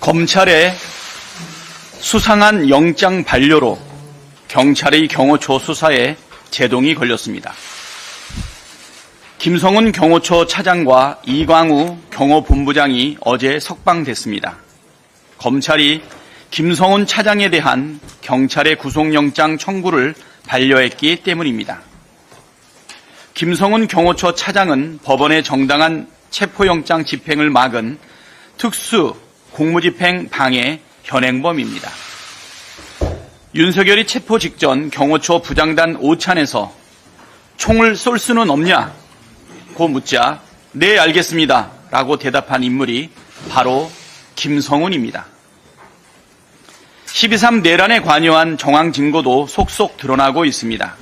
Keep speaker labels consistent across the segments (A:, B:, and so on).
A: 검찰의 수상한 영장 반려로 경찰의 경호처 수사에 제동이 걸렸습니다. 김성훈 경호처 차장과 이광우 경호본부장이 어제 석방됐습니다. 검찰이 김성훈 차장에 대한 경찰의 구속영장 청구를 반려했기 때문입니다. 김성훈 경호처 차장은 법원의 정당한 체포영장 집행을 막은 특수 공무집행 방해 현행범입니다. 윤석열이 체포 직전 경호처 부장단 오찬에서 총을 쏠 수는 없냐고 묻자 네 알겠습니다 라고 대답한 인물이 바로 김성훈입니다. 12.3 내란에 관여한 정황 증거도 속속 드러나고 있습니다.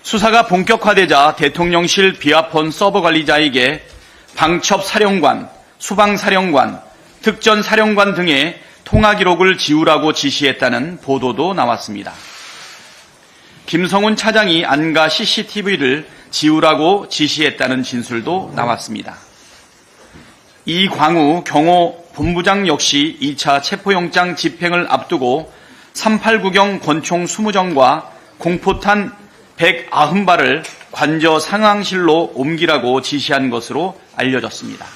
A: 수사가 본격화되자 대통령실 비화폰 서버 관리자에게 방첩사령관, 수방사령관, 특전사령관 등의 통화 기록을 지우라고 지시했다는 보도도 나왔습니다. 김성훈 차장이 안가 CCTV를 지우라고 지시했다는 진술도 나왔습니다. 이광우 경호본부장 역시 2차 체포영장 집행을 앞두고 389경 권총 20정과 공포탄 190발을 관저 상황실로 옮기라고 지시한 것으로 알려졌습니다.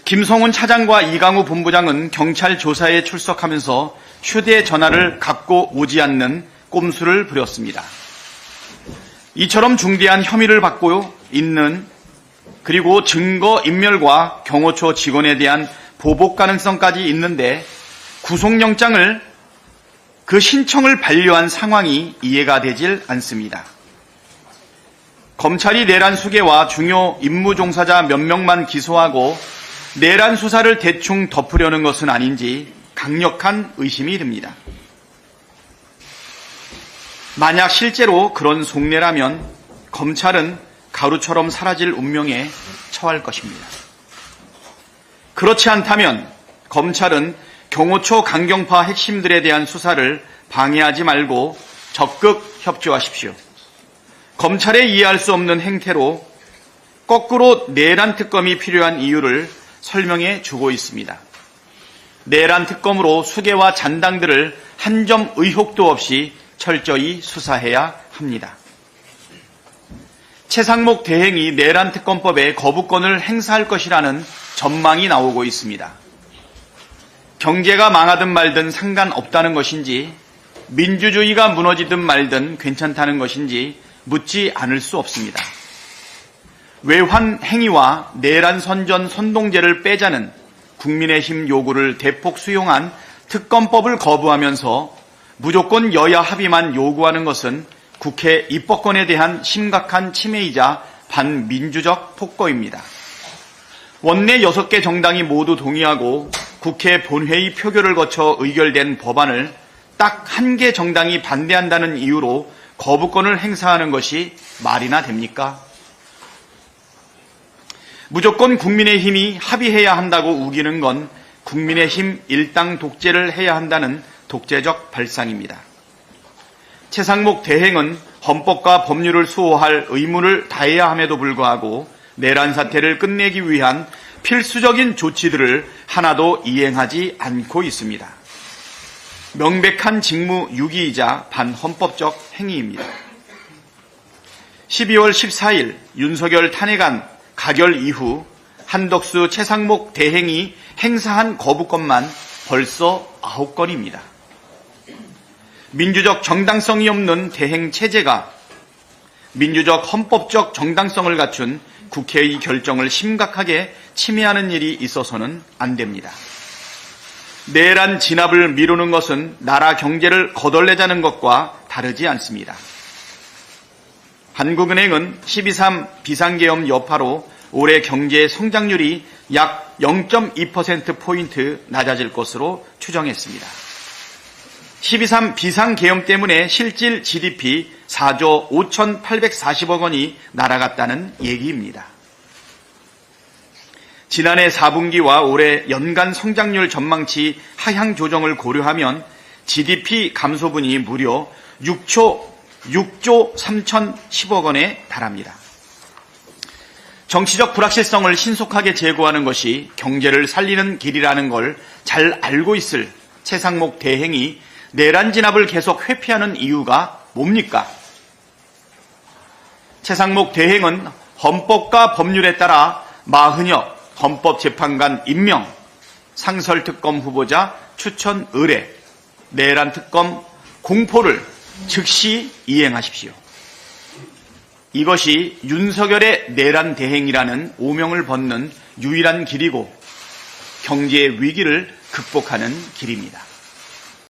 A: 김성훈 차장과 이광우 본부장은 경찰 조사에 출석하면서 휴대전화를 갖고 오지 않는 꼼수를 부렸습니다. 이처럼 중대한 혐의를 받고 있는 그리고 증거인멸과 경호처 직원에 대한 보복 가능성까지 있는데 구속영장을 그 신청을 반려한 상황이 이해가 되질 않습니다. 검찰이 내란 수괴와 중요 임무 종사자 몇 명만 기소하고 내란 수사를 대충 덮으려는 것은 아닌지 강력한 의심이 듭니다. 만약 실제로 그런 속내라면 검찰은 가루처럼 사라질 운명에 처할 것입니다. 그렇지 않다면 검찰은 경호처 강경파 핵심들에 대한 수사를 방해하지 말고 적극 협조하십시오. 검찰의 이해할 수 없는 행태로 거꾸로 내란 특검이 필요한 이유를 설명해 주고 있습니다. 내란 특검으로 수괴와 잔당들을 한 점 의혹도 없이 철저히 수사해야 합니다. 최상목 대행이 내란 특검법에 거부권을 행사할 것이라는 전망이 나오고 있습니다. 경제가 망하든 말든 상관없다는 것인지 민주주의가 무너지든 말든 괜찮다는 것인지 묻지 않을 수 없습니다. 외환 행위와 내란 선전 선동죄를 빼자는 국민의힘 요구를 대폭 수용한 특검법을 거부하면서 무조건 여야 합의만 요구하는 것은 국회 입법권에 대한 심각한 침해이자 반민주적 폭거입니다. 원내 6개 정당이 모두 동의하고 국회 본회의 표결을 거쳐 의결된 법안을 딱 1개 정당이 반대한다는 이유로 거부권을 행사하는 것이 말이나 됩니까? 무조건 국민의힘이 합의해야 한다고 우기는 건 국민의힘 일당 독재를 해야 한다는 독재적 발상입니다. 최상목 대행은 헌법과 법률을 수호할 의무를 다해야 함에도 불구하고 내란 사태를 끝내기 위한 필수적인 조치들을 하나도 이행하지 않고 있습니다. 명백한 직무유기이자 반헌법적 행위입니다. 12월 14일 윤석열 탄핵안 가결 이후 한덕수 최상목 대행이 행사한 거부권만 벌써 9건입니다. 민주적 정당성이 없는 대행 체제가 민주적 헌법적 정당성을 갖춘 국회의 결정을 심각하게 침해하는 일이 있어서는 안 됩니다. 내란 진압을 미루는 것은 나라 경제를 거덜내자는 것과 다르지 않습니다. 한국은행은 12.3 비상계엄 여파로 올해 경제 성장률이 약 0.2%포인트 낮아질 것으로 추정했습니다. 12.3 비상계엄 때문에 실질 GDP 4조 5,840억 원이 날아갔다는 얘기입니다. 지난해 4분기와 올해 연간 성장률 전망치 하향 조정을 고려하면 GDP 감소분이 무려 6조 3,010억 원에 달합니다. 정치적 불확실성을 신속하게 제거하는 것이 경제를 살리는 길이라는 걸 잘 알고 있을 최상목 대행이 내란 진압을 계속 회피하는 이유가 뭡니까? 최상목 대행은 헌법과 법률에 따라 마흔여 헌법재판관 임명, 상설특검 후보자 추천 의뢰, 내란특검 공포를 즉시 이행하십시오. 이것이 윤석열의 내란 대행이라는 오명을 벗는 유일한 길이고 경제의 위기를 극복하는 길입니다.